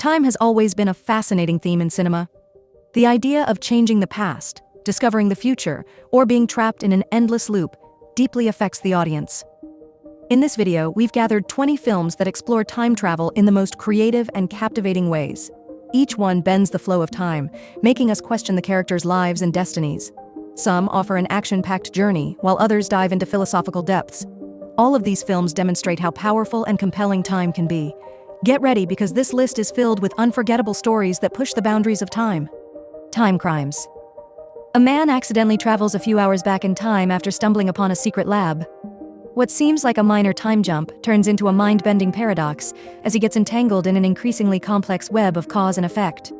Time has always been a fascinating theme in cinema. The idea of changing the past, discovering the future, or being trapped in an endless loop deeply affects the audience. In this video, we've gathered 20 films that explore time travel in the most creative and captivating ways. Each one bends the flow of time, making us question the characters' lives and destinies. Some offer an action-packed journey, while others dive into philosophical depths. All of these films demonstrate how powerful and compelling time can be. Get ready, because this list is filled with unforgettable stories that push the boundaries of time. Timecrimes. A man accidentally travels a few hours back in time after stumbling upon a secret lab. What seems like a minor time jump turns into a mind-bending paradox as he gets entangled in an increasingly complex web of cause and effect.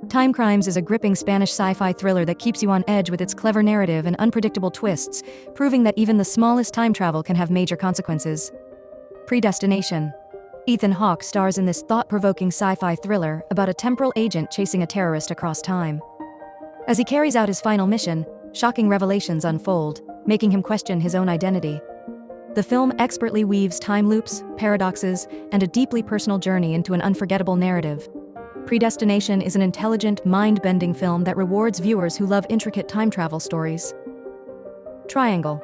Timecrimes is a gripping Spanish sci-fi thriller that keeps you on edge with its clever narrative and unpredictable twists, proving that even the smallest time travel can have major consequences. Predestination. Ethan Hawke stars in this thought-provoking sci-fi thriller about a temporal agent chasing a terrorist across time. As he carries out his final mission, shocking revelations unfold, making him question his own identity. The film expertly weaves time loops, paradoxes, and a deeply personal journey into an unforgettable narrative. Predestination is an intelligent, mind-bending film that rewards viewers who love intricate time travel stories. Triangle.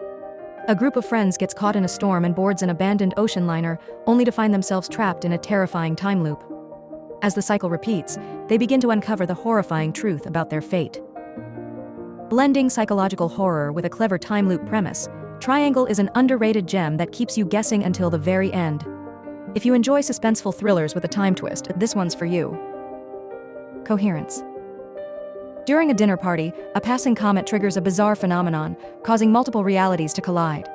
A group of friends gets caught in a storm and boards an abandoned ocean liner, only to find themselves trapped in a terrifying time loop. As the cycle repeats, they begin to uncover the horrifying truth about their fate. Blending psychological horror with a clever time loop premise, Triangle is an underrated gem that keeps you guessing until the very end. If you enjoy suspenseful thrillers with a time twist, this one's for you. Coherence. During a dinner party, a passing comet triggers a bizarre phenomenon, causing multiple realities to collide.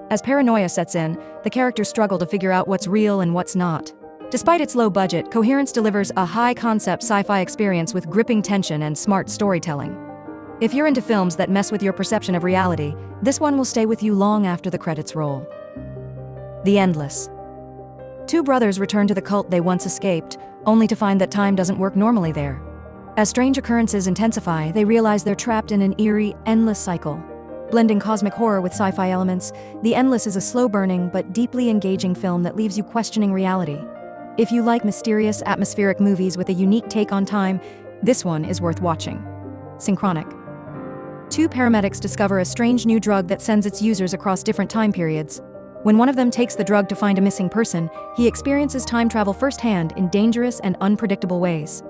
As paranoia sets in, the characters struggle to figure out what's real and what's not. Despite its low budget, Coherence delivers a high-concept sci-fi experience with gripping tension and smart storytelling. If you're into films that mess with your perception of reality, this one will stay with you long after the credits roll. The Endless. Two brothers return to the cult they once escaped, only to find that time doesn't work normally there. As strange occurrences intensify, they realize they're trapped in an eerie, endless cycle. Blending cosmic horror with sci-fi elements, The Endless is a slow-burning but deeply engaging film that leaves you questioning reality. If you like mysterious, atmospheric movies with a unique take on time, this one is worth watching. Synchronic. Two paramedics discover a strange new drug that sends its users across different time periods. When one of them takes the drug to find a missing person, he experiences time travel firsthand in dangerous and unpredictable ways.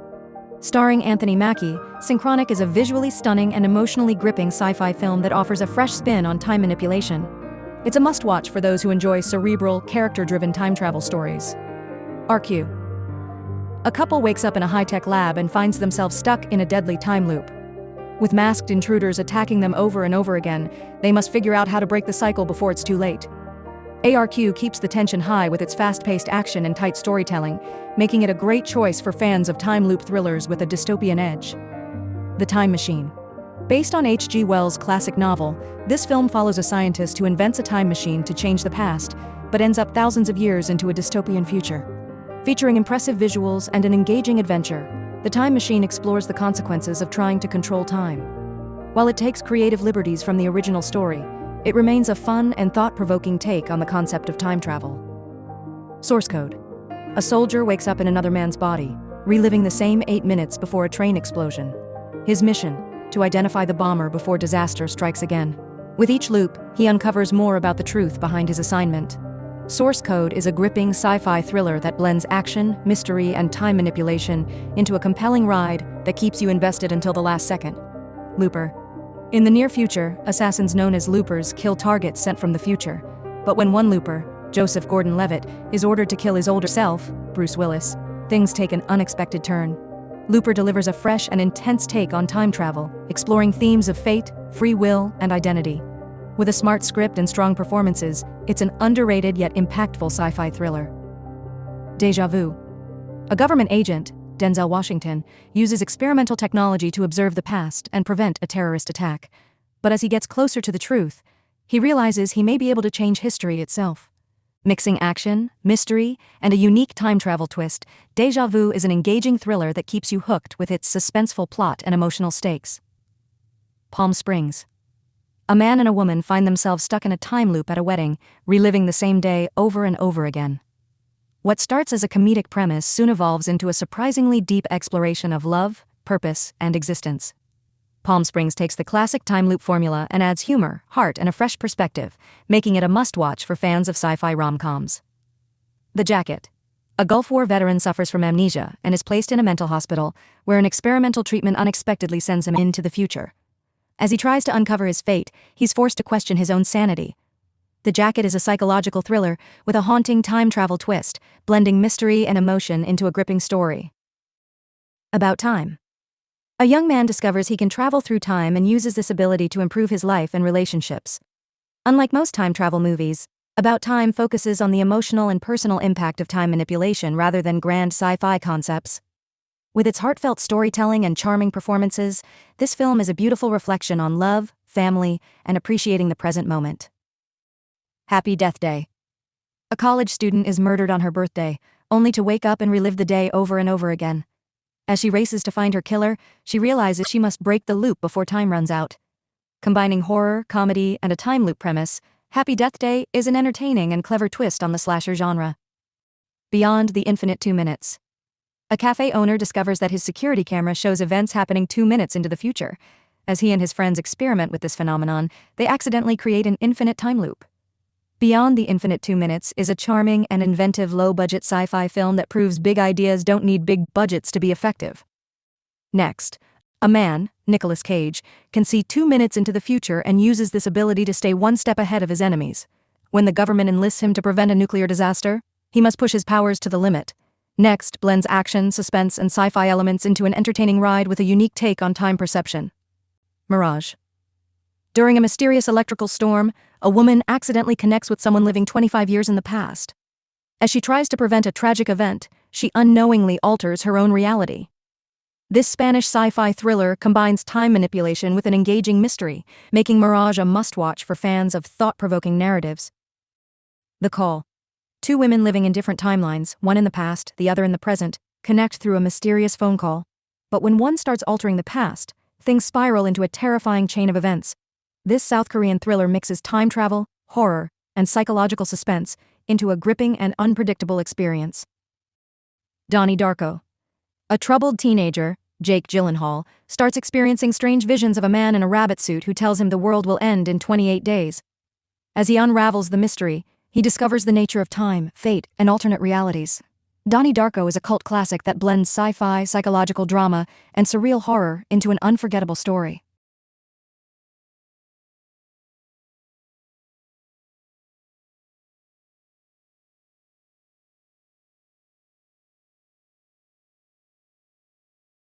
Starring Anthony Mackie, Synchronic is a visually stunning and emotionally gripping sci-fi film that offers a fresh spin on time manipulation. It's a must-watch for those who enjoy cerebral, character-driven time travel stories. RQ. A couple wakes up in a high-tech lab and finds themselves stuck in a deadly time loop. With masked intruders attacking them over and over again, they must figure out how to break the cycle before it's too late. ARQ keeps the tension high with its fast-paced action and tight storytelling, making it a great choice for fans of time loop thrillers with a dystopian edge. The Time Machine. Based on H.G. Wells' classic novel, this film follows a scientist who invents a time machine to change the past, but ends up thousands of years into a dystopian future. Featuring impressive visuals and an engaging adventure, The Time Machine explores the consequences of trying to control time. While it takes creative liberties from the original story, it remains a fun and thought-provoking take on the concept of time travel. Source code. A soldier wakes up in another man's body, reliving the same 8 minutes before a train explosion. His mission: to identify the bomber before disaster strikes again. With each loop, he uncovers more about the truth behind his assignment. Source Code is a gripping sci-fi thriller that blends action, mystery, and time manipulation into a compelling ride that keeps you invested until the last second. Looper. In the near future, assassins known as loopers kill targets sent from the future. But when one looper, Joseph Gordon-Levitt, is ordered to kill his older self, Bruce Willis, things take an unexpected turn. Looper delivers a fresh and intense take on time travel, exploring themes of fate, free will, and identity. With a smart script and strong performances, it's an underrated yet impactful sci-fi thriller. Déjà Vu. A government agent, Denzel Washington, uses experimental technology to observe the past and prevent a terrorist attack. But as he gets closer to the truth, he realizes he may be able to change history itself. Mixing action, mystery, and a unique time travel twist, Déjà Vu is an engaging thriller that keeps you hooked with its suspenseful plot and emotional stakes. Palm Springs. A man and a woman find themselves stuck in a time loop at a wedding, reliving the same day over and over again. What starts as a comedic premise soon evolves into a surprisingly deep exploration of love, purpose, and existence. Palm Springs takes the classic time loop formula and adds humor, heart, and a fresh perspective, making it a must-watch for fans of sci-fi rom-coms. The Jacket. A Gulf War veteran suffers from amnesia and is placed in a mental hospital, where an experimental treatment unexpectedly sends him into the future. As he tries to uncover his fate, he's forced to question his own sanity. The Jacket is a psychological thriller with a haunting time travel twist, blending mystery and emotion into a gripping story. About time. A young man discovers he can travel through time and uses this ability to improve his life and relationships. Unlike most time travel movies, About Time focuses on the emotional and personal impact of time manipulation rather than grand sci-fi concepts. With its heartfelt storytelling and charming performances, this film is a beautiful reflection on love, family, and appreciating the present moment. Happy Death Day. A college student is murdered on her birthday, only to wake up and relive the day over and over again. As she races to find her killer, she realizes she must break the loop before time runs out. Combining horror, comedy, and a time loop premise, Happy Death Day is an entertaining and clever twist on the slasher genre. Beyond the Infinite 2 Minutes. A cafe owner discovers that his security camera shows events happening 2 minutes into the future. As he and his friends experiment with this phenomenon, they accidentally create an infinite time loop. Beyond the Infinite 2 Minutes is a charming and inventive low-budget sci-fi film that proves big ideas don't need big budgets to be effective. Next, a man, Nicolas Cage, can see 2 minutes into the future and uses this ability to stay one step ahead of his enemies. When the government enlists him to prevent a nuclear disaster, he must push his powers to the limit. Next blends action, suspense, and sci-fi elements into an entertaining ride with a unique take on time perception. Mirage. During a mysterious electrical storm, a woman accidentally connects with someone living 25 years in the past. As she tries to prevent a tragic event, she unknowingly alters her own reality. This Spanish sci-fi thriller combines time manipulation with an engaging mystery, making Mirage a must-watch for fans of thought-provoking narratives. The Call. Two women living in different timelines, one in the past, the other in the present, connect through a mysterious phone call. But when one starts altering the past, things spiral into a terrifying chain of events. This South Korean thriller mixes time travel, horror, and psychological suspense into a gripping and unpredictable experience. Donnie Darko. A troubled teenager, Jake Gyllenhaal, starts experiencing strange visions of a man in a rabbit suit who tells him the world will end in 28 days. As he unravels the mystery, he discovers the nature of time, fate, and alternate realities. Donnie Darko is a cult classic that blends sci-fi, psychological drama, and surreal horror into an unforgettable story.